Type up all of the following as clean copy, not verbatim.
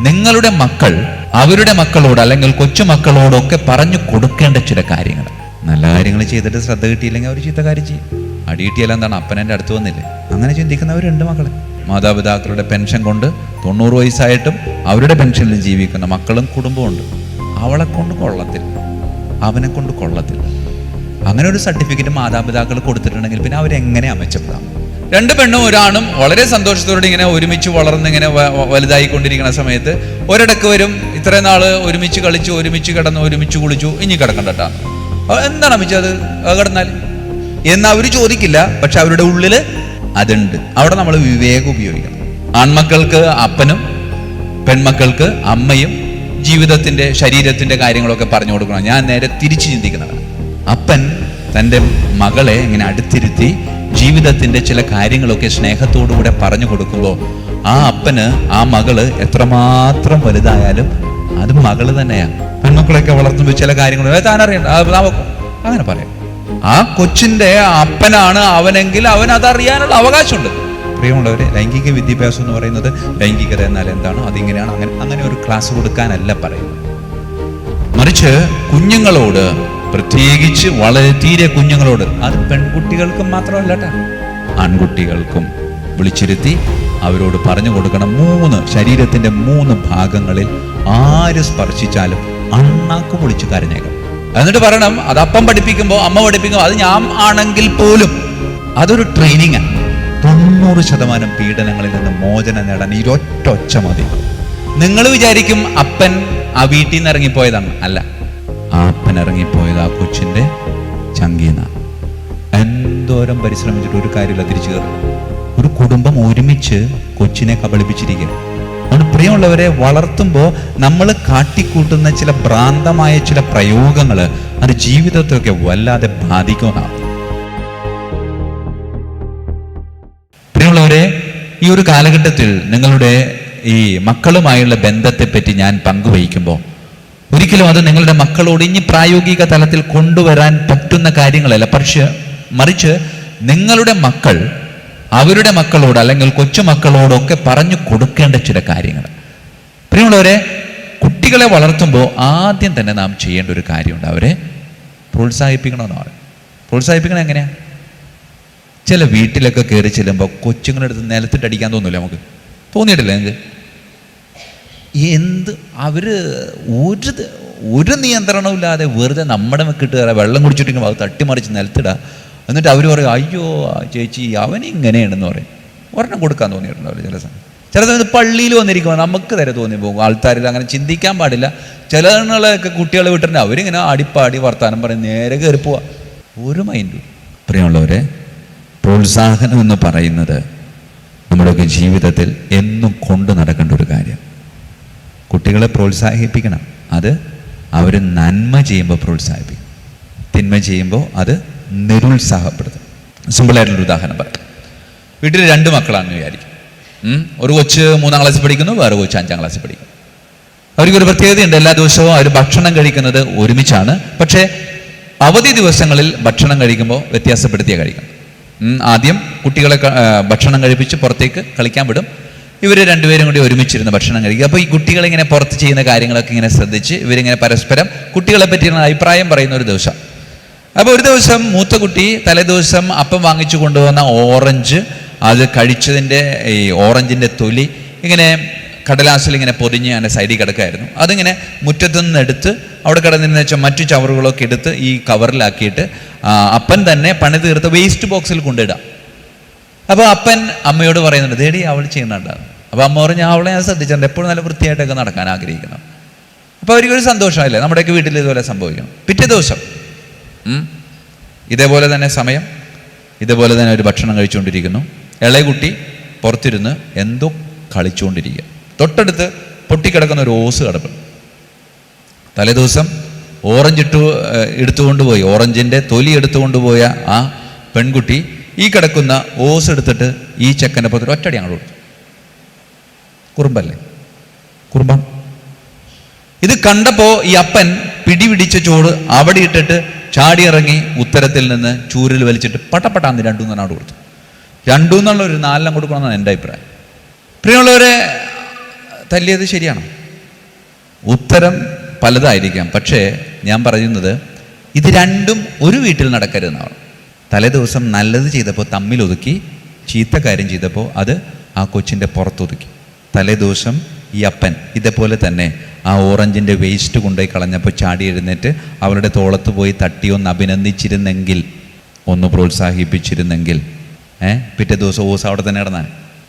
നിങ്ങളുടെ മക്കൾ അവരുടെ മക്കളോട് അല്ലെങ്കിൽ കൊച്ചുമക്കളോടൊക്കെ പറഞ്ഞു കൊടുക്കേണ്ട ചില കാര്യങ്ങൾ. നല്ല കാര്യങ്ങൾ ചെയ്തിട്ട് ശ്രദ്ധ കിട്ടിയില്ലെങ്കിൽ അവർ ചീത്ത കാര്യം ചെയ്യും. അടി കിട്ടിയാലും എന്താണ്, അപ്പനെൻ്റെ അടുത്ത് വന്നില്ലേ? അങ്ങനെ ചിന്തിക്കുന്നവരുണ്ട് മക്കളെ. മാതാപിതാക്കളുടെ പെൻഷൻ കൊണ്ട് 90 വയസ്സായിട്ടും അവരുടെ പെൻഷനിൽ ജീവിക്കുന്ന മക്കളും കുടുംബമുണ്ട്. അവളെ കൊണ്ട് കൊള്ളത്തില്ല, അവനെ കൊണ്ട് കൊള്ളത്തില്ല. അങ്ങനെ ഒരു സർട്ടിഫിക്കറ്റ് മാതാപിതാക്കൾ കൊടുത്തിട്ടുണ്ടെങ്കിൽ പിന്നെ അവരെങ്ങനെയാണ് മെച്ചപ്പെടാം? 2 പെണ്ണും ഒരാണും വളരെ സന്തോഷത്തോടെ ഇങ്ങനെ ഒരുമിച്ച് വളർന്ന് ഇങ്ങനെ വലുതായിക്കൊണ്ടിരിക്കുന്ന സമയത്ത് ഒരിടക്ക് വരും, ഇത്രയും നാള് ഒരുമിച്ച് കളിച്ചു, ഒരുമിച്ച് കിടന്നു, ഒരുമിച്ച് കുളിച്ചു, ഇനി കിടക്കണ്ടട്ടാ. എന്താണ് അമ്മച്ചി അത് കിടന്നാൽ എന്ന് അവർ ചോദിക്കില്ല. പക്ഷെ അവരുടെ ഉള്ളിൽ അതുണ്ട്. അവിടെ നമ്മൾ വിവേകം ഉപയോഗിക്കണം. ആൺമക്കൾക്ക് അപ്പനും പെൺമക്കൾക്ക് അമ്മയും ജീവിതത്തിന്റെ ശരീരത്തിന്റെ കാര്യങ്ങളൊക്കെ പറഞ്ഞു കൊടുക്കണം. ഞാൻ നേരെ തിരിച്ചു ചിന്തിക്കുന്നതാണ്. അപ്പൻ തൻ്റെ മകളെ ഇങ്ങനെ അടുത്തിരുത്തി ജീവിതത്തിന്റെ ചില കാര്യങ്ങളൊക്കെ സ്നേഹത്തോടുകൂടെ പറഞ്ഞു കൊടുക്കുമ്പോൾ ആ അപ്പന് ആ മകള് എത്രമാത്രം വലുതായാലും അത് മകള് തന്നെയാ. പെൺമക്കളൊക്കെ വളർത്തുമ്പോൾ ചില കാര്യങ്ങൾ താനറിയണ്ട, അങ്ങനെ പറയാം. ആ കൊച്ചിന്റെ അപ്പനാണ് അവനെങ്കിൽ അവൻ അതറിയാനുള്ള അവകാശമുണ്ട്. പ്രിയമുള്ളവരെ, ലൈംഗിക വിദ്യാഭ്യാസം എന്ന് പറയുന്നത് ലൈംഗികത എന്നാൽ എന്താണ്, അതിങ്ങനെയാണ്, അങ്ങനെ ഒരു ക്ലാസ് കൊടുക്കാനല്ല പറയുന്നത്. മറിച്ച് കുഞ്ഞുങ്ങളോട്, പ്രത്യേകിച്ച് വളരെ തീരെ കുഞ്ഞുങ്ങളോട്, അത് പെൺകുട്ടികൾക്കും മാത്രമല്ല കേട്ടോ, ആൺകുട്ടികൾക്കും വിളിച്ചിരുത്തി അവരോട് പറഞ്ഞു കൊടുക്കണം. ശരീരത്തിന്റെ 3 ഭാഗങ്ങളിൽ ആര് സ്പർശിച്ചാലും അണ്ണാക്ക് പൊളിച്ച് കരഞ്ഞേക്കണം. എന്നിട്ട് പറയണം, അത് അപ്പം പഠിപ്പിക്കുമ്പോൾ, അമ്മ പഠിപ്പിക്കുമ്പോൾ, അത് ഞാൻ ആണെങ്കിൽ പോലും അതൊരു ട്രെയിനിങ്ങാണ്. 90% പീഡനങ്ങളിൽ നിന്ന് മോചനം നേടാൻ ഈ ഒറ്റ മതി. നിങ്ങൾ വിചാരിക്കും അപ്പൻ ആ വീട്ടിൽ നിന്ന് ഇറങ്ങിപ്പോയതാണ്. അല്ല, ആ അപ്പൻ ഇറങ്ങിപ്പോയത് ആ കൊച്ചിന്റെ ചങ്കീന. എന്തോരം പരിശ്രമിച്ചിട്ട് ഒരു കാര്യമില്ല, തിരിച്ചു കയറും. ഒരു കുടുംബം ഒരുമിച്ച് കൊച്ചിനെ കബളിപ്പിച്ചിരിക്കുക. അതുകൊണ്ട് പ്രിയമുള്ളവരെ, വളർത്തുമ്പോൾ നമ്മൾ കാട്ടിക്കൂട്ടുന്ന ചില ഭ്രാന്തമായ ചില പ്രയോഗങ്ങൾ അത് ജീവിതത്തെയൊക്കെ വല്ലാതെ ബാധിക്കുന്നതാണ്. പ്രിയമുള്ളവരെ, ഈ ഒരു കാലഘട്ടത്തിൽ നിങ്ങളുടെ ഈ മക്കളുമായുള്ള ബന്ധത്തെപ്പറ്റി ഞാൻ പങ്കുവയ്ക്കുമ്പോൾ ഒരിക്കലും അത് നിങ്ങളുടെ മക്കളോട് ഇനി പ്രായോഗിക തലത്തിൽ കൊണ്ടുവരാൻ പറ്റുന്ന കാര്യങ്ങളല്ല. മറിച്ച് നിങ്ങളുടെ മക്കൾ അവരുടെ മക്കളോട് അല്ലെങ്കിൽ കൊച്ചുമക്കളോടൊക്കെ പറഞ്ഞു കൊടുക്കേണ്ട ചില കാര്യങ്ങൾ. പ്രിയമുള്ളവരെ, കുട്ടികളെ വളർത്തുമ്പോൾ ആദ്യം തന്നെ നാം ചെയ്യേണ്ട ഒരു കാര്യമുണ്ട്. അവരെ പ്രോത്സാഹിപ്പിക്കണമെന്ന് പറയും. പ്രോത്സാഹിപ്പിക്കണം എങ്ങനെയാ? ചില വീട്ടിലൊക്കെ കയറി ചെല്ലുമ്പോൾ കൊച്ചുങ്ങളുടെ അടുത്ത് നിലത്തിട്ട് അടിക്കാൻ തോന്നില്ല? നമുക്ക് തോന്നിയിട്ടില്ല? നിങ്ങൾക്ക് അവര് ഒരു നിയന്ത്രണവും ഇല്ലാതെ വെറുതെ നമ്മുടെ മെക്കിട്ട് കയറാം, വെള്ളം കുടിച്ചിട്ടെങ്കിൽ അത് തട്ടിമറിച്ച് നിലത്തിടുക. എന്നിട്ട് അവർ പറയും, അയ്യോ ചേച്ചി അവനിങ്ങനെയാണെന്ന് പറയും. ഒരെണ്ണം കൊടുക്കാൻ തോന്നിയിട്ടുണ്ടാവില്ല ചില സമയത്ത് പള്ളിയിൽ വന്നിരിക്കുമ്പോൾ നമുക്ക് തരെ തോന്നി പോകും. ആൾക്കാരിൽ അങ്ങനെ ചിന്തിക്കാൻ പാടില്ല. ചിലകളൊക്കെ കുട്ടികളെ വിട്ടിട്ടുണ്ട്, അവരിങ്ങനെ അടിപ്പാടി വർത്താനം പറയും, നേരെ കയറി പോവാ, ഒരു മൈൻഡും. പ്രിയമുള്ളവരെ, പ്രോത്സാഹനം എന്ന് പറയുന്നത് നമ്മുടെയൊക്കെ ജീവിതത്തിൽ എന്നും കൊണ്ടു നടക്കേണ്ട ഒരു കാര്യം. കുട്ടികളെ പ്രോത്സാഹിപ്പിക്കണം. അത് അവർ നന്മ ചെയ്യുമ്പോൾ പ്രോത്സാഹിപ്പിക്കും, തിന്മ ചെയ്യുമ്പോൾ അത് നിരുത്സാഹപ്പെടുത്തും. സിമ്പിളായിട്ടുള്ളൊരു ഉദാഹരണം പറയാം. വീട്ടിൽ 2 മക്കളാണെന്ന് വിചാരിക്കും. ഒരു കൊച്ച് 3ാം ക്ലാസ്സിൽ പഠിക്കുന്നു, വേറെ കൊച്ച് 5ാം ക്ലാസ്സിൽ പഠിക്കുന്നു. അവർക്കൊരു പ്രത്യേകതയുണ്ട്. എല്ലാ ദിവസവും അവർ ഭക്ഷണം കഴിക്കുന്നത് ഒരുമിച്ചാണ്. പക്ഷേ അവധി ദിവസങ്ങളിൽ ഭക്ഷണം കഴിക്കുമ്പോൾ വ്യത്യാസപ്പെടുത്തിയാൽ കഴിക്കണം. ആദ്യം കുട്ടികളെ ഭക്ഷണം കഴിപ്പിച്ച് പുറത്തേക്ക് കളിക്കാൻ വിടും. ഇവർ 2 പേരും കൂടി ഒരുമിച്ചിരുന്ന് ഭക്ഷണം കഴിക്കുക. അപ്പോൾ ഈ കുട്ടികളിങ്ങനെ പുറത്ത് ചെയ്യുന്ന കാര്യങ്ങളൊക്കെ ഇങ്ങനെ ശ്രദ്ധിച്ച് ഇവരിങ്ങനെ പരസ്പരം കുട്ടികളെ പറ്റിയുള്ള അഭിപ്രായം പറയുന്ന ഒരു ദിവസം. അപ്പോൾ ഒരു ദിവസം മൂത്ത കുട്ടി തലേദിവസം അപ്പം വാങ്ങിച്ചു കൊണ്ടുവന്ന ഓറഞ്ച്, അത് കഴിച്ചതിൻ്റെ ഈ ഓറഞ്ചിൻ്റെ തൊലി ഇങ്ങനെ കടലാസിൽ ഇങ്ങനെ പൊതിഞ്ഞ് അതിൻ്റെ സൈഡിൽ കിടക്കായിരുന്നു. അതിങ്ങനെ മുറ്റത്തു നിന്ന് എടുത്ത് അവിടെ കിടന്നിരുന്ന വെച്ചാൽ മറ്റു ചവറുകളൊക്കെ എടുത്ത് ഈ കവറിലാക്കിയിട്ട് അപ്പൻ തന്നെ പണി തീർത്ത് വേസ്റ്റ് ബോക്സിൽ കൊണ്ടിടാം. അപ്പോൾ അപ്പൻ അമ്മയോട് പറയുന്നുണ്ട്, ദേടി അവൾ ചെയ്യുന്നുണ്ടാകും. അപ്പോൾ അമ്മ പറഞ്ഞു, അവളെ ഞാൻ ശ്രദ്ധിച്ചിട്ടുണ്ട്, എപ്പോഴും നല്ല വൃത്തിയായിട്ടൊക്കെ നടക്കാൻ ആഗ്രഹിക്കണം. അപ്പോൾ അവർക്കൊരു സന്തോഷമല്ലേ, നമ്മുടെയൊക്കെ വീട്ടിൽ ഇതുപോലെ സംഭവിക്കണം. പിറ്റേ ദിവസം ഇതേപോലെ തന്നെ സമയം, ഇതേപോലെ തന്നെ ഒരു ഭക്ഷണം കഴിച്ചുകൊണ്ടിരിക്കുന്നു. ഇളയ കുട്ടി പുറത്തിരുന്ന് എന്തോ കളിച്ചുകൊണ്ടിരിക്കുക. തൊട്ടടുത്ത് പൊട്ടിക്കിടക്കുന്ന ഒരു ഓസ് കിടപ്പുണ്ട്. തലേദിവസം എടുത്തുകൊണ്ടുപോയി, ഓറഞ്ചിൻ്റെ തൊലി എടുത്തുകൊണ്ടുപോയ ആ പെൺകുട്ടി ഈ കിടക്കുന്ന ഓസ് എടുത്തിട്ട് ഈ ചെക്കൻ്റെ പുറത്ത് ഒറ്റടി അങ്ങോട്ട് കൊടുത്തു. കുറുമ്പല്ലേ, കുറുമ്പം. ഇത് കണ്ടപ്പോൾ ഈ അപ്പൻ പിടിപിടിച്ച ചോറ് അവിടെ ഇട്ടിട്ട് ചാടിയിറങ്ങി ഉത്തരത്തിൽ നിന്ന് ചൂരിൽ വലിച്ചിട്ട് പട്ടപ്പട്ടാന്ന് 2 അങ്ങോട്ട് കൊടുത്തു. 2 ഒരു 4 കൊടുക്കണമെന്നാണ് എൻ്റെ അഭിപ്രായം. പ്രിയമുള്ളവരെ, തല്ലിയത് ശരിയാണോ? ഉത്തരം പലതായിരിക്കാം. പക്ഷേ ഞാൻ പറയുന്നത് ഇത് രണ്ടും ഒരു വീട്ടിൽ നടക്കരുതെന്നാണ്. തലേ ദിവസം നല്ലത് ചെയ്തപ്പോൾ തമ്മിലൊതുക്കി, ചീത്ത കാര്യം ചെയ്തപ്പോൾ അത് ആ കൊച്ചിൻ്റെ പുറത്തൊതുക്കി. തലേ ദിവസം ഈ അപ്പൻ ഇതേപോലെ തന്നെ ആ ഓറഞ്ചിൻ്റെ വേസ്റ്റ് കൊണ്ടുപോയി കളഞ്ഞപ്പോൾ ചാടി എഴുന്നേറ്റ് അവളുടെ തോളത്ത് പോയി തട്ടി ഒന്ന് അഭിനന്ദിച്ചിരുന്നെങ്കിൽ, ഒന്ന് പ്രോത്സാഹിപ്പിച്ചിരുന്നെങ്കിൽ, പിറ്റേ ദിവസം ഓസ് അവിടെ തന്നെ കിടന്നാൽ.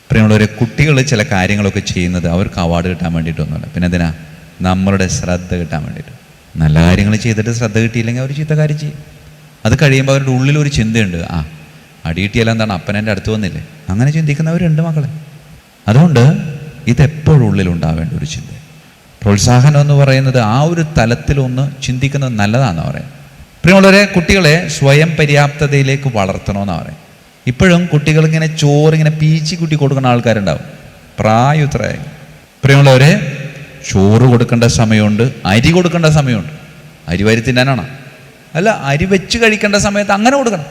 പ്രിയമുള്ളവരെ, കുട്ടികൾ ചില കാര്യങ്ങളൊക്കെ ചെയ്യുന്നത് അവർക്ക് അവാർഡ് കിട്ടാൻ വേണ്ടിയിട്ടൊന്നുമല്ല. പിന്നെ എന്തിനാ? നമ്മളുടെ ശ്രദ്ധ കിട്ടാൻ വേണ്ടിയിട്ട്. നല്ല കാര്യങ്ങൾ ചെയ്തിട്ട് ശ്രദ്ധ കിട്ടിയില്ലെങ്കിൽ അവർ ചീത്ത കാര്യം ചെയ്യും. അത് കഴിയുമ്പോൾ അവരുടെ ഉള്ളിലൊരു ചിന്തയുണ്ട്, അടി കിട്ടിയാലും എന്താണ്, അപ്പനെൻ്റെ അടുത്ത് വന്നില്ലേ, അങ്ങനെ ചിന്തിക്കുന്നവരുണ്ട് മക്കളെ. അതുകൊണ്ട് ഇതെപ്പോഴും ഉള്ളിലുണ്ടാവേണ്ട ഒരു ചിന്ത. പ്രോത്സാഹനം എന്ന് പറയുന്നത് ആ ഒരു തലത്തിലൊന്ന് ചിന്തിക്കുന്നത് നല്ലതാണെന്ന് പറയാം. പ്രിയമുള്ളവരെ, കുട്ടികളെ സ്വയം പര്യാപ്തതയിലേക്ക് വളർത്തണമെന്നാണ് പറയാം. ഇപ്പോഴും കുട്ടികളിങ്ങനെ ചോറിങ്ങനെ പീച്ചി കുട്ടി കൊടുക്കുന്ന ആൾക്കാരുണ്ടാവും, പ്രായത്രയായി. പ്രിയമുള്ളവരെ, ചോറ് കൊടുക്കേണ്ട സമയമുണ്ട്, അരി കൊടുക്കേണ്ട സമയമുണ്ട്. അരി വാരി തിന്നാനാണോ? അല്ല, അരി വെച്ച് കഴിക്കേണ്ട സമയത്ത് അങ്ങനെ കൊടുക്കണം.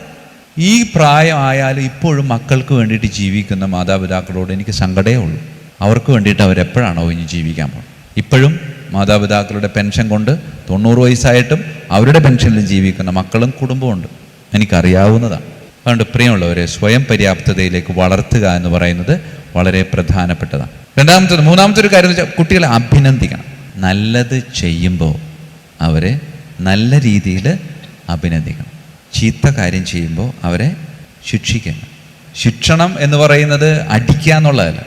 ഈ പ്രായമായാലും ഇപ്പോഴും മക്കൾക്ക് വേണ്ടിയിട്ട് ജീവിക്കുന്ന മാതാപിതാക്കളോട് എനിക്ക് സങ്കടമേ ഉള്ളൂ. അവർക്ക് വേണ്ടിയിട്ട് അവരെപ്പോഴാണോ ഇനി ജീവിക്കാൻ പോകുന്നത്? ഇപ്പോഴും മാതാപിതാക്കളുടെ പെൻഷൻ കൊണ്ട് 90 വയസ്സായിട്ടും അവരുടെ പെൻഷനിൽ ജീവിക്കുന്ന മക്കളും കുടുംബമുണ്ട്, എനിക്കറിയാവുന്നതാണ്. അതുകൊണ്ട് പ്രിയമുള്ളവരെ, സ്വയം പര്യാപ്തതയിലേക്ക് വളർത്തുക എന്ന് പറയുന്നത് വളരെ പ്രധാനപ്പെട്ടതാണ്. മൂന്നാമത്തെ ഒരു കാര്യം എന്ന് വെച്ചാൽ കുട്ടികളെ അഭിനന്ദിക്കണം. നല്ലത് ചെയ്യുമ്പോൾ അവരെ നല്ല രീതിയിൽ അഭിനന്ദിക്കണം. ചീത്ത കാര്യം ചെയ്യുമ്പോൾ അവരെ ശിക്ഷിക്കണം. ശിക്ഷണം എന്ന് പറയുന്നത് അടിക്കുക എന്നുള്ളതല്ല.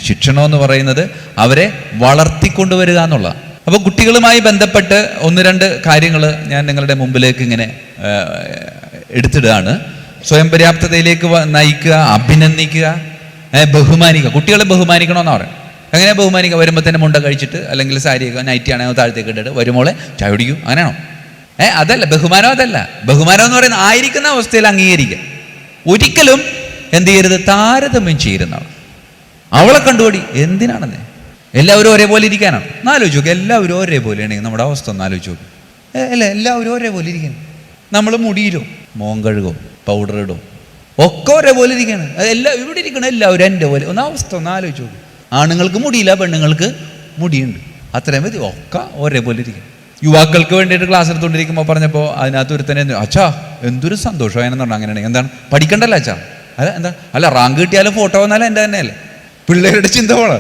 ശിക്ഷണം എന്ന് പറയുന്നത് അവരെ വളർത്തിക്കൊണ്ടുവരിക എന്നുള്ളതാണ്. അപ്പോൾ കുട്ടികളുമായി ബന്ധപ്പെട്ട് 1-2 കാര്യങ്ങൾ ഞാൻ നിങ്ങളുടെ മുമ്പിലേക്ക് ഇങ്ങനെ എടുത്തിടുകയാണ്. സ്വയം പര്യാപ്തതയിലേക്ക് നയിക്കുക, അഭിനന്ദിക്കുക, ബഹുമാനിക്കുക. കുട്ടികളെ ബഹുമാനിക്കണമെന്ന് പറയാം. എങ്ങനെ ബഹുമാനിക്കുക? വരുമ്പോൾ തന്നെ മുണ്ട കഴിച്ചിട്ട് അല്ലെങ്കിൽ സാരിയൊക്കെ നൈറ്റി ആണെങ്കിൽ താഴത്തേക്ക് ഇട്ടിട്ട് വരുമോളെ ചായ കുടിക്കും, അങ്ങനെയാണോ? അതല്ല ബഹുമാനം. അതല്ല ബഹുമാനം എന്ന് പറയുന്നത് ആയിരിക്കുന്ന അവസ്ഥയിൽ അംഗീകരിക്കുക. ഒരിക്കലും എന്ത് ചെയ്യരുത്? താരതമ്യം ചെയ്യുന്നതാണ്. അവളെ കണ്ടുപിടി എന്തിനാണെന്നേ? എല്ലാവരും ഒരേപോലെ ഇരിക്കാനാണ്? എന്നാലോചിച്ച് നോക്കുക. എല്ലാവരും ഒരേപോലെ ആണെങ്കിൽ നമ്മുടെ അവസ്ഥ ഒന്ന് ആലോചിച്ച് നോക്കും. അല്ല, എല്ലാവരും ഒരേപോലെ ഇരിക്കണം. നമ്മൾ മുടിയിലോ മോൻ കഴുകോ പൗഡർ ഇടോ ഒക്കെ ഒരേപോലെ ഇരിക്കുകയാണ്. എല്ലാം ഇവിടെ ഇരിക്കണം, എല്ലാവരും എൻ്റെ പോലെ. ഒന്ന് അവസ്ഥ ഒന്ന് ആലോചിച്ച് നോക്കും. ആണുങ്ങൾക്ക് മുടിയില്ല, പെണ്ണുങ്ങൾക്ക് മുടിയുണ്ട്, അത്രയും മതി. ഒക്കെ ഒരേപോലെ ഇരിക്കും. യുവാക്കൾക്ക് വേണ്ടിയിട്ട് ക്ലാസ് എടുത്തുകൊണ്ടിരിക്കുമ്പോൾ പറഞ്ഞപ്പോൾ അതിനകത്ത് ഒരുത്തന്നെ അച്ഛാ എന്തൊരു സന്തോഷമായെന്ന് പറഞ്ഞു. അങ്ങനെയാണെങ്കിൽ എന്താണ്? പഠിക്കണ്ടല്ലോ അച്ഛാ. എന്താ? അല്ല, റാങ്ക് കിട്ടിയാലും ഫോട്ടോ വന്നാലും എൻ്റെ തന്നെയല്ലേ. പിള്ളേരുടെ ചിന്ത പോലെ.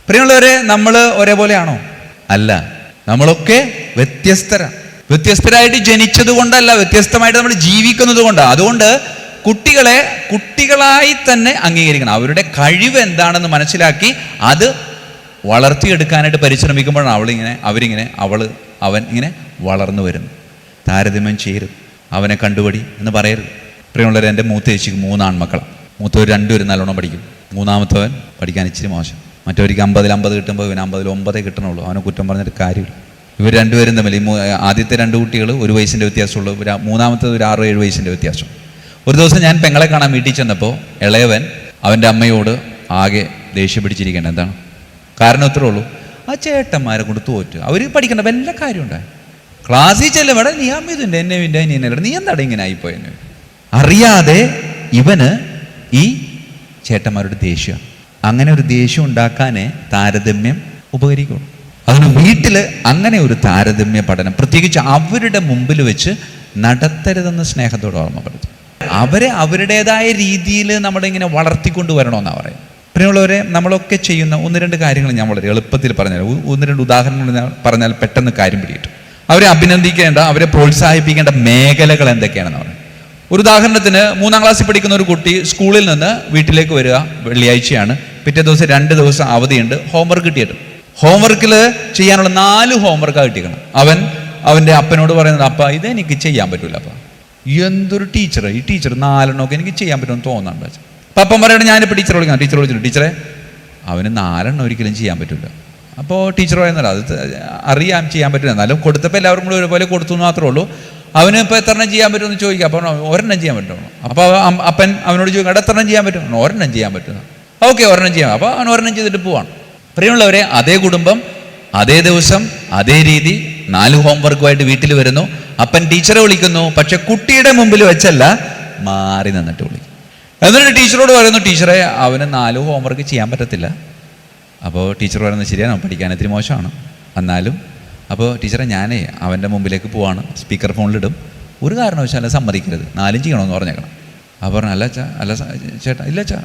പ്രിയമുള്ളവരെ, നമ്മൾ ഒരേപോലെയാണോ? അല്ല, നമ്മളൊക്കെ വ്യത്യസ്തരായിട്ട് ജനിച്ചത് കൊണ്ടല്ല, വ്യത്യസ്തമായിട്ട് നമ്മൾ ജീവിക്കുന്നത് കൊണ്ടാണ്. അതുകൊണ്ട് കുട്ടികളെ കുട്ടികളായി തന്നെ അംഗീകരിക്കണം. അവരുടെ കഴിവ് എന്താണെന്ന് മനസ്സിലാക്കി അത് വളർത്തിയെടുക്കാനായിട്ട് പരിശ്രമിക്കുമ്പോഴാണ് അവൻ ഇങ്ങനെ വളർന്നു വരുന്നു. താരതമ്യം ചെയ്യരുത്, അവനെ കണ്ടുപടി എന്ന് പറയരുത്. പ്രിയമുള്ളവരെ, എൻ്റെ മൂത്ത ചേച്ചിക്ക് 3 ആൺമക്കളാണ്. മൂത്തവർ 2 നല്ലോണം പഠിക്കും. മൂന്നാമത്തവൻ പഠിക്കാൻ ഇച്ചിരി മോശം. മറ്റവർക്ക് 50 കിട്ടുമ്പോൾ ഇവന് 50 കിട്ടണുള്ളൂ. അവനെ കുറ്റം പറഞ്ഞിട്ട് കാര്യമില്ല. ഇവർ രണ്ടുപേരും തമ്മിൽ ആദ്യത്തെ 2 കുട്ടികൾ 1 വയസ്സിൻ്റെ വ്യത്യാസമുള്ളൂ. മൂന്നാമത്തത് ഒരു 6-7 വയസ്സിൻ്റെ വ്യത്യാസം. ഒരു ദിവസം ഞാൻ പെങ്ങളെ കാണാൻ വീട്ടിൽ ചെന്നപ്പോൾ ഇളയവൻ അവൻ്റെ അമ്മയോട് ആകെ ദേഷ്യം പിടിച്ചിരിക്കേണ്ട. എന്താണ് കാരണം? ഇത്രേ ഉള്ളൂ, ആ ചേട്ടന്മാരെ കൊണ്ട് തോറ്റ്. അവർ പഠിക്കേണ്ട വല്ല കാര്യം ഉണ്ടായി. ക്ലാസ്സിൽ ചെല്ലുമ്പോൾ നീ അമ്മീതുണ്ട് എന്നെ നീ എന്താണ് ഇങ്ങനെ ആയിപ്പോയെന്ന് അറിയാതെ ഇവന് ഈ ചേട്ടന്മാരുടെ ദേഷ്യം. അങ്ങനെ ഒരു ദേഷ്യം ഉണ്ടാക്കാനേ താരതമ്യം ഉപകരിക്കുള്ളൂ. അതുകൊണ്ട് വീട്ടിൽ അങ്ങനെ ഒരു താരതമ്യ പഠനം പ്രത്യേകിച്ച് അവരുടെ മുമ്പിൽ വെച്ച് നടത്തരുതെന്ന് സ്നേഹത്തോടെ ഓർമ്മപ്പെടുത്തും. അവരെ അവരുടേതായ രീതിയിൽ നമ്മളിങ്ങനെ വളർത്തിക്കൊണ്ട് വരണമെന്നാണ് പറയുന്നത്. പ്രിയമുള്ളവരെ, നമ്മളൊക്കെ ചെയ്യുന്ന 1-2 കാര്യങ്ങൾ ഞാൻ വളരെ എളുപ്പത്തിൽ പറഞ്ഞാൽ 1-2 ഉദാഹരണങ്ങൾ പറഞ്ഞാൽ പെട്ടെന്ന് കാര്യം പിടിയിട്ടു. അവരെ അഭിനന്ദിക്കേണ്ട, അവരെ പ്രോത്സാഹിപ്പിക്കേണ്ട മേഖലകൾ എന്തൊക്കെയാണെന്ന് പറയുന്നത്. ഒരു ഉദാഹരണത്തിന് 3-ാം ക്ലാസ്സിൽ പഠിക്കുന്ന ഒരു കുട്ടി സ്കൂളിൽ നിന്ന് വീട്ടിലേക്ക് വരിക, വെള്ളിയാഴ്ചയാണ്, പിറ്റേ ദിവസം 2 ദിവസം അവധിയുണ്ട്, ഹോംവർക്ക് കിട്ടിയിട്ട്. ഹോംവർക്കിൽ ചെയ്യാനുള്ള 4 ഹോംവർക്കാണ് കിട്ടിക്കണം. അവൻ്റെ അപ്പനോട് പറയുന്നത്, അപ്പ ഇതെനിക്ക് ചെയ്യാൻ പറ്റൂല. അപ്പ എന്തൊരു ടീച്ചർ, ഈ ടീച്ചർ 4 എനിക്ക് ചെയ്യാൻ പറ്റുമെന്ന് തോന്നുന്നുണ്ട്. അപ്പം അപ്പം പറയണേ, ഞാനിപ്പോൾ ടീച്ചർ വിളിച്ചിട്ടുണ്ട്, ടീച്ചറെ അവന് 4 ഒരിക്കലും ചെയ്യാൻ പറ്റില്ല. അപ്പോൾ ടീച്ചർ പറയുന്നില്ല, അത് അറിയാൻ ചെയ്യാൻ പറ്റില്ല, എന്നാലും കൊടുത്തപ്പോൾ എല്ലാവർക്കും കൂടി ഒരുപോലെ കൊടുത്തു എന്ന് മാത്രമേ ഉള്ളൂ. അവന് ഇപ്പോൾ എത്ര ചെയ്യാൻ പറ്റുമെന്ന് ചോദിക്കുക. അപ്പോൾ 1 ചെയ്യാൻ പറ്റുമോ? അപ്പോൾ അപ്പൻ അവനോട് ചോദിക്കും, എത്ര ചെയ്യാൻ പറ്റും? 1 ചെയ്യാൻ പറ്റുന്നു. ഓക്കെ, 1 ചെയ്യാം. അപ്പോൾ അവൻ 1 ചെയ്തിട്ട് പോവാണ്. പ്രിയമുള്ളവരെ, അതേ കുടുംബം, അതേ ദിവസം, അതേ രീതി, 4 ഹോംവർക്കുമായിട്ട് വീട്ടിൽ വരുന്നു. അപ്പൻ ടീച്ചറെ വിളിക്കുന്നു, പക്ഷെ കുട്ടിയുടെ മുമ്പിൽ വെച്ചല്ല, മാറി നിന്നിട്ട് വിളിക്കും. എന്നിട്ട് ടീച്ചറോട് പറയുന്നു, ടീച്ചറെ അവന് 4 ഹോംവർക്ക് ചെയ്യാൻ പറ്റത്തില്ല, അപ്പോൾ ടീച്ചർ പറയുന്നത് ശരിയാണ്, പഠിക്കാൻ ഇത്തിരി മോശമാണ്, എന്നാലും അപ്പോൾ ടീച്ചറെ ഞാനേ അവൻ്റെ മുമ്പിലേക്ക് പോവാണ്, സ്പീക്കർ ഫോണിലിടും, ഒരു കാരണവശാലും സമ്മതിക്കരുത്, 4 ചെയ്യണമെന്ന് പറഞ്ഞേക്കണം. അപ്പോൾ പറഞ്ഞു അല്ല അച്ഛാ, അല്ല ചേട്ടാ, ഇല്ല അച്ഛാ,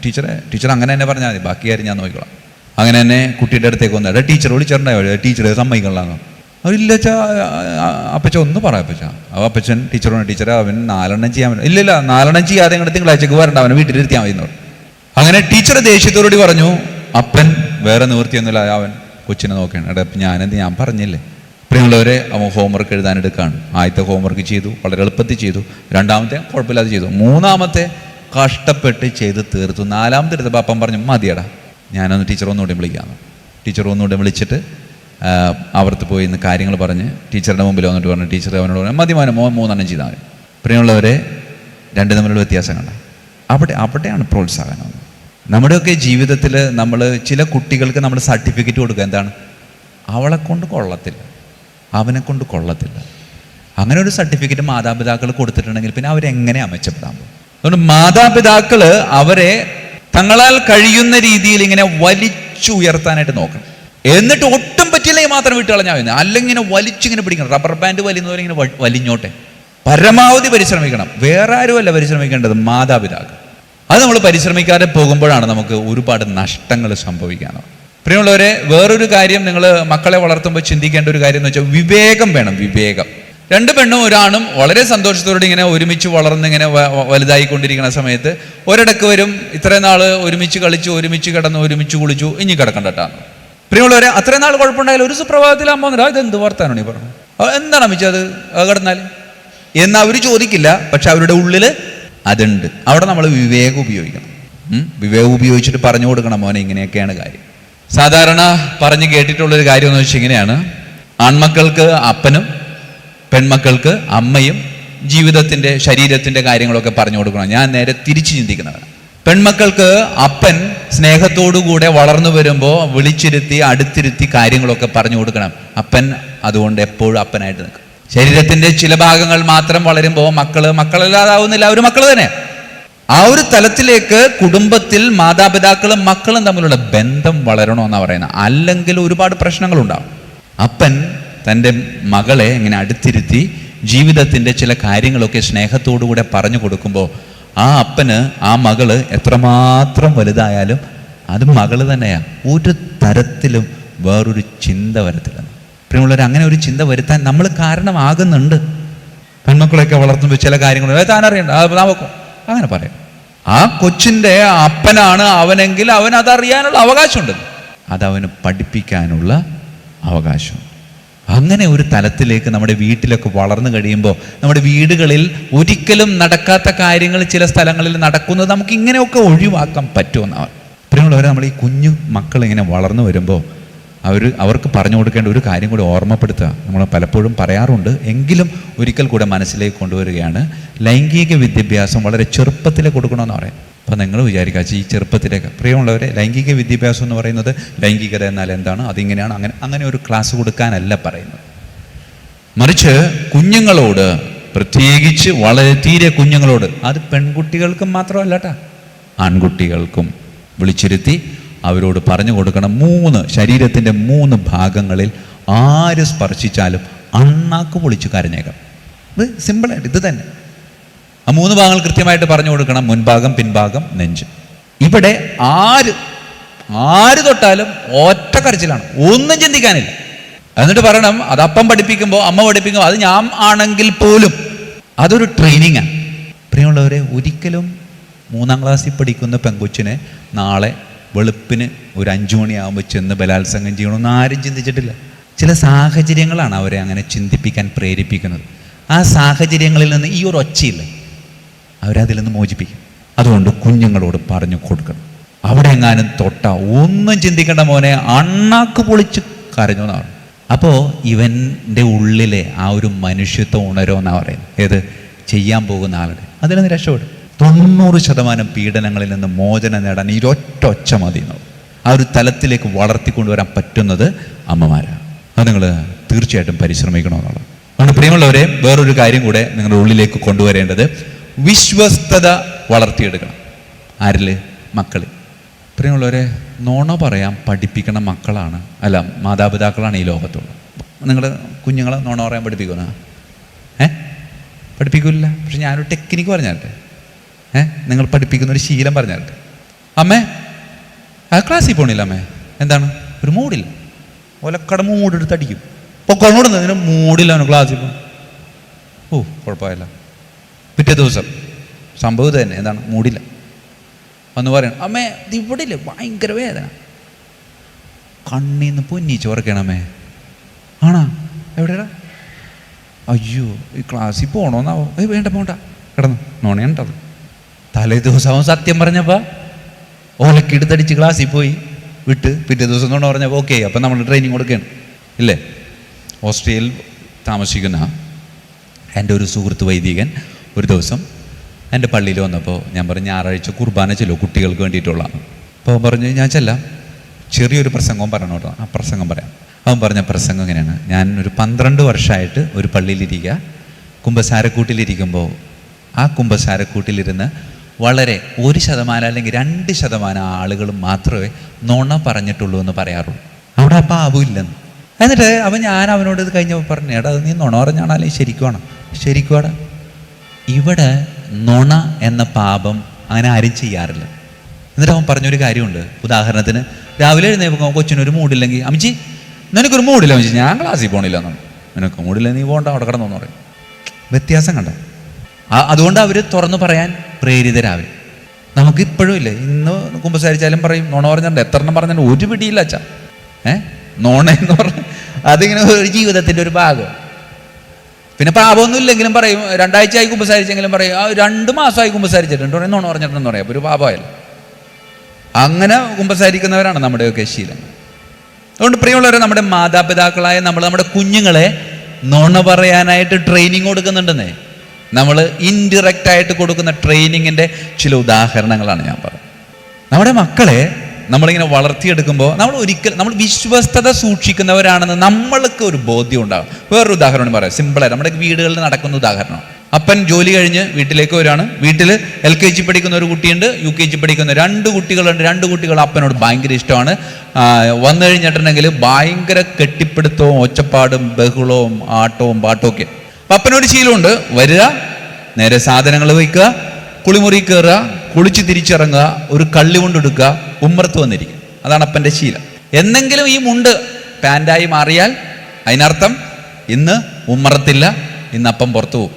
ടീച്ചർ അങ്ങനെ തന്നെ പറഞ്ഞാൽ മതി, ബാക്കി കാര്യം ഞാൻ നോക്കിക്കോളാം. അങ്ങനെ തന്നെ കുട്ടിയുടെ അടുത്തേക്ക് വന്നു, ടീച്ചർ വിളിച്ചിട്ടുണ്ടായോ, ടീച്ചർ സമ്മതിക്കണല്ലോ. അവരില്ല അച്ഛാ, അപ്പച്ച ഒന്ന് പറയാം അപ്പച്ച. അപ്പോൾ അപ്പച്ചൻ ടീച്ചറോട് ടീച്ചറെ അവൻ 4 ചെയ്യാൻ പറ്റും. ഇല്ല 4 ചെയ്യാതെ ഇങ്ങോട്ട് തിങ്കളാഴ്ചക്ക് വരണ്ട, അവനെ വീട്ടിലിരുത്തിയാൽ മതി എന്ന് പറഞ്ഞു. അങ്ങനെ ടീച്ചർ ദേഷ്യത്തോടുകൂടി പറഞ്ഞു, അപ്പൻ വേറെ നിവൃത്തിയൊന്നുമില്ല, അവൻ കൊച്ചിനെ നോക്കുകയാണ്. ഞാൻ പറഞ്ഞില്ലേ. പ്രിയമുള്ളവരെ, അവൻ ഹോംവർക്ക് എഴുതാനെടുക്കുകയാണ്. ആദ്യത്തെ ഹോംവർക്ക് ചെയ്തു, വളരെ എളുപ്പത്തിൽ ചെയ്തു. 2ാമത്തെ കുഴപ്പമില്ലാതെ ചെയ്തു. 3ാമത്തെ കഷ്ടപ്പെട്ട് ചെയ്ത് തീർത്തു. 4ാമത്തെ എടുത്തപ്പോൾ അപ്പം പറഞ്ഞു മതിയടാ, ഞാനൊന്ന് ടീച്ചർ ഒന്നുകൂടി വിളിക്കാമെന്ന്. ടീച്ചർ ഒന്നുകൂടി വിളിച്ചിട്ട് അവർത്ത് പോയി ഇന്ന് കാര്യങ്ങൾ പറഞ്ഞ് ടീച്ചറുടെ മുമ്പിൽ വന്നിട്ട് പറഞ്ഞു, ടീച്ചർ അവനോട് പറഞ്ഞു മതി മോൻ 3 ചെയ്താൽ മതി. പ്രിയമുള്ളവരെ, 2 തമ്മിലുള്ള വ്യത്യാസം കണ്ട അവിടെയാണ് പ്രോത്സാഹനം. നമ്മുടെയൊക്കെ ജീവിതത്തിൽ നമ്മൾ ചില കുട്ടികൾക്ക് നമ്മൾ സർട്ടിഫിക്കറ്റ് കൊടുക്കുക, എന്താണ്, അവളെ കൊണ്ട് കൊള്ളത്തില്ല, അവനെ കൊണ്ട് കൊള്ളത്തില്ല. അങ്ങനെ ഒരു സർട്ടിഫിക്കറ്റ് മാതാപിതാക്കൾ കൊടുത്തിട്ടുണ്ടെങ്കിൽ പിന്നെ അവരെങ്ങനെയാണ് മെച്ചപ്പെടാൻ പോകും? അതുകൊണ്ട് മാതാപിതാക്കൾ അവരെ തങ്ങളാൽ കഴിയുന്ന രീതിയിൽ ഇങ്ങനെ വലിച്ചുയർത്താനായിട്ട് നോക്കണം. എന്നിട്ട് ഒട്ടും പറ്റില്ലെങ്കിൽ മാത്രം വിട്ട് കളഞ്ഞാൽ മതി. അല്ലെങ്കിൽ ഇങ്ങനെ വലിച്ചിങ്ങനെ പിടിക്കണം, റബ്ബർ ബാൻഡ് വലിയുന്നവരെ ഇങ്ങനെ വലിഞ്ഞോട്ടെ. പരമാവധി പരിശ്രമിക്കണം. വേറെ ആരുമല്ല പരിശ്രമിക്കേണ്ടത്, മാതാപിതാക്കൾ. അത് നമ്മൾ പരിശ്രമിക്കാതെ പോകുമ്പോഴാണ് നമുക്ക് ഒരുപാട് നഷ്ടങ്ങൾ സംഭവിക്കാറ്. പ്രിയമുള്ളവരെ, വേറൊരു കാര്യം നിങ്ങൾ മക്കളെ വളർത്തുമ്പോൾ ചിന്തിക്കേണ്ട ഒരു കാര്യം എന്ന് വെച്ചാൽ വിവേകം വേണം. വിവേകം. 2 പെണ്ണും ഒരാണും വളരെ സന്തോഷത്തോടെ ഇങ്ങനെ ഒരുമിച്ച് വളർന്ന് ഇങ്ങനെ വലുതായിക്കൊണ്ടിരിക്കുന്ന സമയത്ത് ഒരിടക്ക് വരും, ഇത്രയും നാൾ ഒരുമിച്ച് കളിച്ചു, ഒരുമിച്ച് കിടന്നു, ഒരുമിച്ച് കുളിച്ചു, ഇനി കിടക്കണ്ടട്ടാണ്. പ്രിയമുള്ളവരെ, അത്രയും നാൾ കുഴപ്പമുണ്ടായാലും ഒരു സുപ്രഭാതത്തിൽ അമ്മ വന്നിട്ട് ഇതെന്ത് വർത്താനാണ് ഈ പറഞ്ഞു, എന്താണ് അമ്മിച്ചത് കിടന്നാൽ എന്ന് അവർ ചോദിക്കില്ല. പക്ഷെ അവരുടെ ഉള്ളിൽ അതുണ്ട്. അവിടെ നമ്മൾ വിവേകം ഉപയോഗിക്കണം. വിവേകം ഉപയോഗിച്ചിട്ട് പറഞ്ഞു കൊടുക്കണം, മോനെ ഇങ്ങനെയൊക്കെയാണ് കാര്യം. സാധാരണ പറഞ്ഞു കേട്ടിട്ടുള്ളൊരു കാര്യം എന്ന് വെച്ചാൽ ഇങ്ങനെയാണ്, ആൺമക്കൾക്ക് അപ്പനും പെൺമക്കൾക്ക് അമ്മയും ജീവിതത്തിൻ്റെ ശരീരത്തിൻ്റെ കാര്യങ്ങളൊക്കെ പറഞ്ഞു കൊടുക്കണം. ഞാൻ നേരെ തിരിച്ച് ചിന്തിക്കുന്നവരാണ്. പെൺമക്കൾക്ക് അപ്പൻ സ്നേഹത്തോടുകൂടെ വളർന്നു വരുമ്പോൾ വിളിച്ചിരുത്തി അടുത്തിരുത്തി കാര്യങ്ങളൊക്കെ പറഞ്ഞു കൊടുക്കണം. അപ്പൻ അതുകൊണ്ട് എപ്പോഴും അപ്പനായിട്ട് നിൽക്കും. ശരീരത്തിൻ്റെ ചില ഭാഗങ്ങൾ മാത്രം വളരുമ്പോൾ മക്കളല്ലാതാവുന്നില്ല, അവർ മക്കൾ തന്നെ. ആ ഒരു തലത്തിലേക്ക് കുടുംബത്തിൽ മാതാപിതാക്കളും മക്കളും തമ്മിലുള്ള ബന്ധം വളരണമെന്നാണ് പറയുന്നത്. അല്ലെങ്കിൽ ഒരുപാട് പ്രശ്നങ്ങളുണ്ടാവും. അപ്പൻ തൻ്റെ മകളെ ഇങ്ങനെ അടുത്തിരുത്തി ജീവിതത്തിൻ്റെ ചില കാര്യങ്ങളൊക്കെ സ്നേഹത്തോടുകൂടെ പറഞ്ഞു കൊടുക്കുമ്പോൾ ആ അപ്പന് ആ മകള് എത്രമാത്രം വലുതായാലും അത് മകള് തന്നെയാണ്. ഒരു തരത്തിലും വേറൊരു ചിന്ത വരത്തില്ല. പ്രിയമുള്ളവർ, അങ്ങനെ ഒരു ചിന്ത വരുത്താൻ നമ്മൾ കാരണമാകുന്നുണ്ട്. പെൺമക്കളെയൊക്കെ വളർത്തുമ്പോൾ ചില കാര്യങ്ങൾ താനറിയണ്ട, നമുക്ക് അങ്ങനെ പറയാം. ആ കൊച്ചിൻ്റെ അപ്പനാണ് അവനെങ്കിൽ അവൻ അതറിയാനുള്ള അവകാശമുണ്ട്, അതവന് പഠിപ്പിക്കാനുള്ള അവകാശം. അങ്ങനെ ഒരു തലത്തിലേക്ക് നമ്മുടെ വീട്ടിലൊക്കെ വളർന്നു കഴിയുമ്പോൾ നമ്മുടെ വീടുകളിൽ ഒരിക്കലും നടക്കാത്ത കാര്യങ്ങൾ ചില സ്ഥലങ്ങളിൽ നടക്കുന്നത് നമുക്ക് ഇങ്ങനെയൊക്കെ ഒഴിവാക്കാൻ പറ്റുമെന്നാണ്. പ്രിയമുള്ളവരെ, നമ്മൾ ഈ കുഞ്ഞു മക്കൾ ഇങ്ങനെ വളർന്നു വരുമ്പോൾ അവർക്ക് പറഞ്ഞു കൊടുക്കേണ്ട ഒരു കാര്യം കൂടി ഓർമ്മപ്പെടുത്തുക. നമ്മൾ പലപ്പോഴും പറയാറുണ്ട്, എങ്കിലും ഒരിക്കൽ കൂടെ മനസ്സിലേക്ക് കൊണ്ടുവരികയാണ്. ലൈംഗിക വിദ്യാഭ്യാസം വളരെ ചെറുപ്പത്തിലേ കൊടുക്കണമെന്ന് പറയാം. അപ്പം നിങ്ങൾ വിചാരിക്കുക ഈ ചെറുപ്പത്തിലേക്ക്. പ്രിയമുള്ളവരെ, ലൈംഗിക വിദ്യാഭ്യാസം എന്ന് പറയുന്നത് ലൈംഗികത എന്നാൽ എന്താണ്, അതിങ്ങനെയാണ്, അങ്ങനെ ഒരു ക്ലാസ് കൊടുക്കാനല്ല പറയുന്നത്. മറിച്ച് കുഞ്ഞുങ്ങളോട്, പ്രത്യേകിച്ച് വളരെ തീരെ കുഞ്ഞുങ്ങളോട്, അത് പെൺകുട്ടികൾക്കും മാത്രമല്ല കേട്ടോ, ആൺകുട്ടികൾക്കും വിളിച്ചിരുത്തി അവരോട് പറഞ്ഞു കൊടുക്കണം. ശരീരത്തിൻ്റെ 3 ഭാഗങ്ങളിൽ ആര് സ്പർശിച്ചാലും അണ്ണാക്ക് പൊളിച്ച് കരഞ്ഞേക്കാം. ഇത് സിമ്പിളായിട്ട് ഇത് തന്നെ. ആ 3 ഭാഗങ്ങൾ കൃത്യമായിട്ട് പറഞ്ഞു കൊടുക്കണം. മുൻഭാഗം, പിൻഭാഗം, നെഞ്ച്. ഇവിടെ ആര് തൊട്ടാലും ഒറ്റ കരച്ചിലാണ്, ഒന്നും ചിന്തിക്കാനില്ല. എന്നിട്ട് പറയണം, അത് അപ്പം പഠിപ്പിക്കുമ്പോൾ, അമ്മ പഠിപ്പിക്കുമ്പോൾ, അത് ഞാൻ ആണെങ്കിൽ പോലും അതൊരു ട്രെയിനിങ്ങാണ്. പ്രിയമുള്ളവരെ, ഒരിക്കലും 3ാം ക്ലാസ്സിൽ പഠിക്കുന്ന പെങ്കൊച്ചിനെ നാളെ വെളുപ്പിന് ഒരു 5 മണിയാകുമ്പോൾ ചെന്ന് ബലാത്സംഗം ചെയ്യണമെന്ന് ആരും ചിന്തിച്ചിട്ടില്ല. ചില സാഹചര്യങ്ങളാണ് അവരെ അങ്ങനെ ചിന്തിപ്പിക്കാൻ പ്രേരിപ്പിക്കുന്നത്. ആ സാഹചര്യങ്ങളിൽ നിന്ന് ഈ ഒരു ഒച്ചയില്ല, അവരതിൽ നിന്ന് മോചിപ്പിക്കും. അതുകൊണ്ട് കുഞ്ഞുങ്ങളോട് പറഞ്ഞു കൊടുക്കണം. അവിടെ എങ്ങാനും ഒന്നും ചിന്തിക്കേണ്ട മോനെ, അണ്ണാക്ക് പൊളിച്ച് കരഞ്ഞു എന്നാണ്. അപ്പോൾ ഇവൻ്റെ ഉള്ളിലെ ആ ഒരു മനുഷ്യത്വം ഉണരുമെന്നാണ് പറയുന്നത്. ഏത് ചെയ്യാൻ പോകുന്ന ആളുടെ അതിൽ നിന്ന് രക്ഷപ്പെടും. 90% പീഡനങ്ങളിൽ നിന്ന് മോചനം നേടാൻ ഈ ഒറ്റ മതി. ആ ഒരു തലത്തിലേക്ക് വളർത്തിക്കൊണ്ടുവരാൻ പറ്റുന്നത് അമ്മമാരാണ്. അത് നിങ്ങൾ തീർച്ചയായിട്ടും പരിശ്രമിക്കണമെന്നുള്ളത്. അതുകൊണ്ട് പ്രിയമുള്ളവരെ, വേറൊരു കാര്യം കൂടെ നിങ്ങളുടെ ഉള്ളിലേക്ക് കൊണ്ടുവരേണ്ടത് വിശ്വസ്തത വളർത്തിയെടുക്കണം. ആരിൽ? മക്കളിൽ. പ്രിയമുള്ളവരെ, നുണ പറയാൻ പഠിപ്പിക്കണ മക്കളാണ്, അല്ല മാതാപിതാക്കളാണ് ഈ ലോകത്തുള്ളത്. നിങ്ങളുടെ കുഞ്ഞുങ്ങളെ നുണ പറയാൻ പഠിപ്പിക്കുന്ന പഠിപ്പിക്കില്ല. പക്ഷെ ഞാനൊരു ടെക്നിക്ക് പറഞ്ഞാട്ടെ, നിങ്ങൾ പഠിപ്പിക്കുന്ന ഒരു ശീലം പറഞ്ഞാട്ടെ. അമ്മേ ആ ക്ലാസ്സിൽ പോണില്ല അമ്മേ, എന്താണ് ഒരു മൂടില്ല, ഒലക്കട മൂടെടുത്ത് അടിക്കും. പൊക്കോടുന്നതിന് മൂടില്ല അവന് ക്ലാസ്സിൽ പോകും. ഓ കുഴപ്പമില്ല. പിറ്റേ ദിവസം സംഭവം തന്നെ, എന്താണ് മൂടില്ല. ഒന്ന് പറയണം, അമ്മേ ഇത് ഇവിടെ ഇല്ല, ഭയങ്കര വേദന, കണ്ണീന്ന് പൊന്നിച്ച് ഉറക്കണം അമ്മേ. ആണാ എവിടെയാ? അയ്യോ ഈ ക്ലാസ്സിൽ പോകണമെന്നാവോ? വേണ്ട പോണ്ട, കിടന്നു നോണയുണ്ടത്. തലേ ദിവസം അവൻ സത്യം പറഞ്ഞപ്പോൾ ഓലക്കെടുത്തടിച്ച് ക്ലാസ്സിൽ പോയി വിട്ട് പിറ്റേ ദിവസം നുണ പറഞ്ഞപ്പോൾ ഓക്കെ, അപ്പം നമ്മൾ ട്രെയിനിങ് കൊടുക്കുകയാണ് ഇല്ലേ? ഓസ്ട്രേലിയയിൽ താമസിക്കുന്ന എൻ്റെ ഒരു സുഹൃത്ത് വൈദികൻ ഒരു ദിവസം എൻ്റെ പള്ളിയിൽ വന്നപ്പോൾ ഞാൻ പറഞ്ഞു, ഞായറാഴ്ച കുർബാന ചെല്ലോ കുട്ടികൾക്ക് വേണ്ടിയിട്ടുള്ളതാണ്. അപ്പോൾ പറഞ്ഞു ഞാൻ ചെല്ലാം, ചെറിയൊരു പ്രസംഗവും പറയണം കേട്ടോ. ആ പ്രസംഗം പറയാം. അവൻ പറഞ്ഞ പ്രസംഗം ഇങ്ങനെയാണ്: ഞാൻ ഒരു 12 വർഷമായിട്ട് ഒരു പള്ളിയിലിരിക്കുക, കുമ്പസാരക്കൂട്ടിലിരിക്കുമ്പോൾ ആ കുമ്പസാരക്കൂട്ടിലിരുന്ന് വളരെ 1% അല്ലെങ്കിൽ 2% ആളുകൾ മാത്രമേ നുണ പറഞ്ഞിട്ടുള്ളൂ എന്ന് പറയാറുള്ളൂ. അവിടെ അപ്പം ആവുമില്ലെന്ന്. എന്നിട്ട് അപ്പം ഞാൻ അവനോട് ഇത് കഴിഞ്ഞപ്പോൾ പറഞ്ഞു, എടാ അത് നീ നുണ പറഞ്ഞാണ് അല്ലെങ്കിൽ ശരിക്കുവാണ്? ശരിക്കുവാണ്. ഇവിടെ നുണ എന്ന പാപം അങ്ങനെ ആരും ചെയ്യാറില്ല. എന്നിട്ട് അവൻ പറഞ്ഞൊരു കാര്യമുണ്ട്. ഉദാഹരണത്തിന് രാവിലെ എഴുന്നേൽക്കുമ്പോൾ കൊച്ചിനൊരു മൂടില്ലെങ്കിൽ, അമ്മച്ചി നിനക്കൊരു മൂടില്ല അമ്മച്ചി, ഞാൻ ക്ലാസ്സിൽ പോകണില്ല എന്നാണ്. നിനക്ക് മൂടില്ല, നീ പോകണ്ട, അവിടെ കിടന്നോന്ന് പറയും. വ്യത്യാസം കണ്ട? അതുകൊണ്ട് അവർ തുറന്നു പറയാൻ പ്രേരിതരാവേ. നമുക്കിപ്പോഴും ഇല്ലേ, ഇന്ന് കുമ്പസാരിച്ചാലും പറയും നുണ പറഞ്ഞിട്ടുണ്ട്. എത്ര എണ്ണം പറഞ്ഞാലും ഒരു പിടിയില്ല അച്ഛാ. നോണ എന്ന് പറഞ്ഞ അതിങ്ങനെ ഒരു ജീവിതത്തിൻ്റെ ഒരു ഭാഗം. പിന്നെ പാപമൊന്നും ഇല്ലെങ്കിലും പറയും, 2 ആഴ്ചയായി കുമ്പസാരിച്ചെങ്കിലും പറയും, 2 മാസമായി കുമ്പസാരിച്ചിട്ടുണ്ട്, നുണ പറഞ്ഞിട്ടുണ്ടെന്ന് പറയാം. ഒരു പാപമായാലും അങ്ങനെ കുമ്പസാരിക്കുന്നവരാണ് നമ്മുടെയൊക്കെ ശീലം. അതുകൊണ്ട് പ്രിയമുള്ളവരെ, നമ്മുടെ മാതാപിതാക്കളായ നമ്മുടെ കുഞ്ഞുങ്ങളെ നുണ പറയാനായിട്ട് ട്രെയിനിങ് കൊടുക്കുന്നുണ്ടെന്നേ. നമ്മൾ ഇൻഡിറക്റ്റ് ആയിട്ട് കൊടുക്കുന്ന ട്രെയിനിങ്ങിൻ്റെ ചില ഉദാഹരണങ്ങളാണ് ഞാൻ പറഞ്ഞത്. നമ്മുടെ മക്കളെ നമ്മളിങ്ങനെ വളർത്തിയെടുക്കുമ്പോൾ നമ്മൾ വിശ്വസ്തത സൂക്ഷിക്കുന്നവരാണെന്ന് നമ്മൾക്ക് ഒരു ബോധ്യം ഉണ്ടാകും. വേറൊരു ഉദാഹരണം പറയാം, സിമ്പിളായി നമ്മുടെ വീടുകളിൽ നടക്കുന്ന ഉദാഹരണം. അപ്പൻ ജോലി കഴിഞ്ഞ് വീട്ടിലേക്ക് വരികയാണ്. വീട്ടിൽ LKG പഠിക്കുന്ന ഒരു കുട്ടിയുണ്ട്, UKG പഠിക്കുന്ന 2 കുട്ടികളുണ്ട്. 2 കുട്ടികൾ അപ്പനോട് ഭയങ്കര ഇഷ്ടമാണ്. വന്നു കഴിഞ്ഞിട്ടുണ്ടെങ്കിൽ ഭയങ്കര കെട്ടിപ്പിടുത്തവും ഒച്ചപ്പാടും ബഹളവും ആട്ടവും പാട്ടവും ഒക്കെ. അപ്പം അപ്പനൊരു ശീലമുണ്ട്, വരിക, നേരെ സാധനങ്ങൾ വയ്ക്കുക, കുളിമുറി കയറുക, കുളിച്ച് തിരിച്ചിറങ്ങുക, ഒരു കള്ളി കൊണ്ടെടുക്കുക, ഉമ്മറത്ത് വന്നിരിക്കും. അതാണ് അപ്പൻ്റെ ശീലം. എന്നെങ്കിലും ഈ മുണ്ട് പാൻറ്റായി മാറിയാൽ അതിനർത്ഥം ഇന്ന് ഉമ്മറത്തില്ല, ഇന്ന് അപ്പം പുറത്തു പോകും.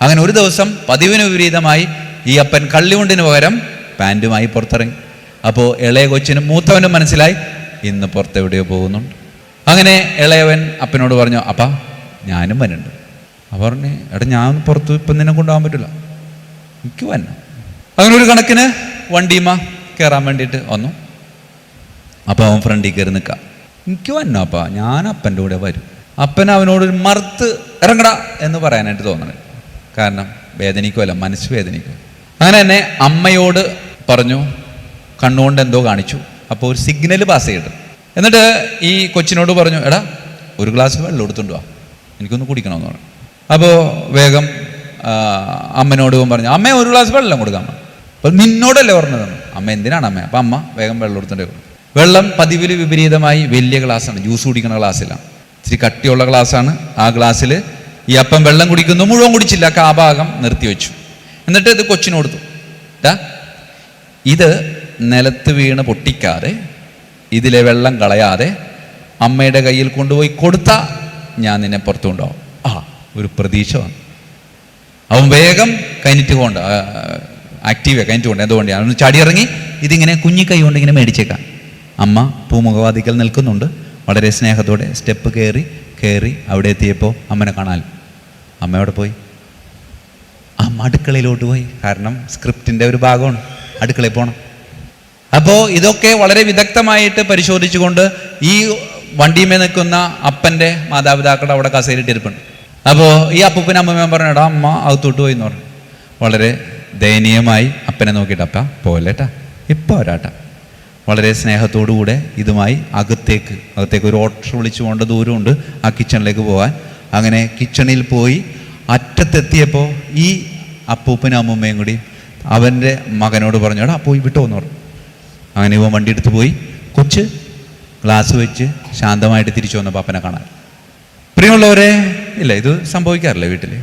അങ്ങനെ ഒരു ദിവസം പതിവിന് വിപരീതമായി ഈ അപ്പൻ കള്ളിമുണ്ടിന് പകരം പാൻറ്റുമായി പുറത്തിറങ്ങി. അപ്പോൾ ഇളയ കൊച്ചിനും മൂത്തവനും മനസ്സിലായി ഇന്ന് പുറത്തെവിടെയോ പോകുന്നുണ്ട്. അങ്ങനെ ഇളയവൻ അപ്പനോട് പറഞ്ഞു, അപ്പാ ഞാനും വന്നുണ്ട്. അപ്പം പറഞ്ഞു, എടാ ഞാൻ പുറത്ത് ഇപ്പം നിന്നെ കൊണ്ടുപോകാൻ പറ്റില്ല, എനിക്ക് വന്നു. അങ്ങനെ ഒരു കണക്കിന് വണ്ടിയുമ്മ കയറാൻ വേണ്ടിയിട്ട് വന്നു. അപ്പം അവൻ ഫ്രണ്ടിൽ കയറി നിൽക്കാം. എനിക്ക് വന്നു അപ്പാ, ഞാൻ അപ്പൻ്റെ കൂടെ വരും. അപ്പൻ അവനോട് മറുത്ത് ഇറങ്ങടാ എന്ന് പറയാനായിട്ട് തോന്നണില്ല. കാരണം വേദനിക്കുമല്ല, മനസ്സ് വേദനിക്കും. അങ്ങനെ തന്നെ അമ്മയോട് പറഞ്ഞു, കണ്ണുകൊണ്ട് എന്തോ കാണിച്ചു. അപ്പോൾ ഒരു സിഗ്നൽ പാസ് ചെയ്തിട്ട് എന്നിട്ട് ഈ കൊച്ചിനോട് പറഞ്ഞു, എടാ ഒരു ഗ്ലാസ് വെള്ളം എടുത്തുകൊണ്ട് വാ, എനിക്കൊന്ന് കുടിക്കണമെന്ന് പറഞ്ഞു. അപ്പോൾ വേഗം അമ്മനോട് പറഞ്ഞു, അമ്മ ഒരു ഗ്ലാസ് വെള്ളം കൊടുക്കാം. അപ്പോൾ നിന്നോടല്ലേ പറഞ്ഞതാണ്. അമ്മ എന്തിനാണ് അമ്മ? അപ്പം അമ്മ വേഗം വെള്ളം എടുത്തിട്ട് വെള്ളം പതിവിൽ വിപരീതമായി വലിയ ഗ്ലാസ്സാണ്, ജ്യൂസ് കുടിക്കുന്ന ഗ്ലാസ്സിലാണ്, ഇച്ചിരി കട്ടിയുള്ള ഗ്ലാസ്സാണ്. ആ ഗ്ലാസ്സിൽ ഈ അപ്പം വെള്ളം കുടിക്കുന്നു, മുഴുവൻ കുടിച്ചില്ല, ആ ഭാഗം നിർത്തിവെച്ചു. എന്നിട്ട് ഇത് കൊച്ചിന് കൊടുത്തു. ഇത് നിലത്ത് വീണ് പൊട്ടിക്കാതെ, ഇതിലെ വെള്ളം കളയാതെ അമ്മയുടെ കയ്യിൽ കൊണ്ടുപോയി കൊടുത്താൽ ഞാൻ നിന്നെ പുറത്തു കൊണ്ടുപോകും. ഒരു പ്രതീക്ഷ വന്നു. അവൻ വേഗം കഴിഞ്ഞിട്ട് കൊണ്ട് ആക്റ്റീവ് കഴിഞ്ഞിട്ട് കൊണ്ട് എന്തുകൊണ്ട് അവൻ ചാടിയിറങ്ങി ഇതിങ്ങനെ കുഞ്ഞിക്കൈ കൊണ്ട് ഇങ്ങനെ മേടിച്ചേക്കാം. അമ്മ പൂമുഖവാതിക്കൽ നിൽക്കുന്നുണ്ട്. വളരെ സ്നേഹത്തോടെ സ്റ്റെപ്പ് കയറി അവിടെ എത്തിയപ്പോൾ അമ്മനെ കാണാൻ. അമ്മ എവിടെ പോയി? അമ്മ അടുക്കളയിലോട്ട് പോയി. കാരണം സ്ക്രിപ്റ്റിൻ്റെ ഒരു ഭാഗമാണ് അടുക്കളയിൽ പോകണം. അപ്പോൾ ഇതൊക്കെ വളരെ വിദഗ്ധമായിട്ട് പരിശോധിച്ചുകൊണ്ട് ഈ വണ്ടിമേ നിൽക്കുന്ന അപ്പൻ്റെ മാതാപിതാക്കളുടെ അവിടെ കസേരയിട്ടിരിപ്പുണ്ട്. അപ്പോൾ ഈ അപ്പൂപ്പനും അമ്മമ്മയും പറഞ്ഞു, എടാ അമ്മ അകത്തോട്ട് പോയി എന്ന് പറഞ്ഞു. വളരെ ദയനീയമായി അപ്പനെ നോക്കിയിട്ട്, അപ്പ പോകല്ലേട്ടാ, ഇപ്പോൾ വരാട്ടാ. വളരെ സ്നേഹത്തോടുകൂടെ ഇതുമായി അകത്തേക്ക് ഒരു ഓട്ടോ വിളിച്ചു പോകേണ്ട ദൂരമുണ്ട് ആ കിച്ചണിലേക്ക് പോകാൻ. അങ്ങനെ കിച്ചണിൽ പോയി അറ്റത്തെത്തിയപ്പോൾ ഈ അപ്പൂപ്പനും അമ്മൂമ്മയും കൂടി അവൻ്റെ മകനോട് പറഞ്ഞു, എടാ പോയി വിട്ടോ എന്ന് പറഞ്ഞു. അങ്ങനെ ഇവൻ വണ്ടി എടുത്ത് പോയി. കൊച്ച് ഗ്ലാസ് വെച്ച് ശാന്തമായിട്ട് തിരിച്ചു വന്നപ്പോൾ അപ്പനെ കാണാൻ. പ്രിയമുള്ളവരെ, ഇല്ല, ഇത് സംഭവിക്കാറില്ല വീട്ടിൽ.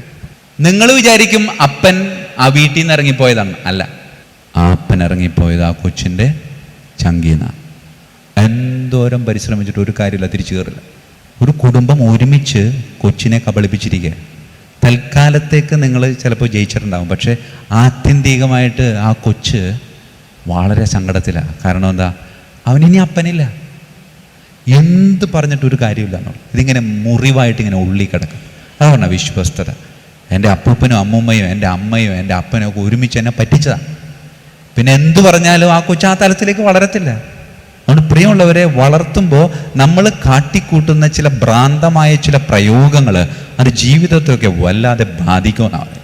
നിങ്ങൾ വിചാരിക്കും അപ്പൻ ആ വീട്ടിൽ നിന്ന് ഇറങ്ങിപ്പോയതാണ്. അല്ല, ആ അപ്പൻ ഇറങ്ങിപ്പോയത് ആ കൊച്ചിൻ്റെ ചങ്കീന. എന്തോരം പരിശ്രമിച്ചിട്ട് ഒരു കാര്യമില്ല, തിരിച്ചു കയറില്ല. ഒരു കുടുംബം ഒരുമിച്ച് കൊച്ചിനെ കബളിപ്പിച്ചിരിക്കുക. തൽക്കാലത്തേക്ക് നിങ്ങൾ ചിലപ്പോൾ ജയിച്ചിട്ടുണ്ടാകും, പക്ഷേ ആത്യന്തികമായിട്ട് ആ കൊച്ച് വളരെ സങ്കടത്തിലാണ്. കാരണം എന്താ? അവനിനി അപ്പനില്ല. എന്ത് പറഞ്ഞിട്ടൊരു കാര്യമില്ല എന്നുള്ളത്. ഇതിങ്ങനെ മുറിവായിട്ട് ഇങ്ങനെ ഉള്ളി കിടക്കും. അതാണ് വിശ്വസ്തത. എൻ്റെ അപ്പൂപ്പനും അമ്മൂമ്മയും എൻ്റെ അമ്മയും എൻ്റെ അപ്പനും ഒക്കെ ഒരുമിച്ച് എന്നെ പറ്റിച്ചതാണ്. പിന്നെ എന്ത് പറഞ്ഞാലും ആ കൊച്ചു ആ തലത്തിലേക്ക് വളരത്തില്ല. അതുകൊണ്ട് പ്രിയമുള്ളവരെ, വളർത്തുമ്പോൾ നമ്മൾ കാട്ടിക്കൂട്ടുന്ന ചില ഭ്രാന്തമായ ചില പ്രയോഗങ്ങൾ അത് ജീവിതത്തെയൊക്കെ വല്ലാതെ ബാധിക്കുമെന്നാണ്.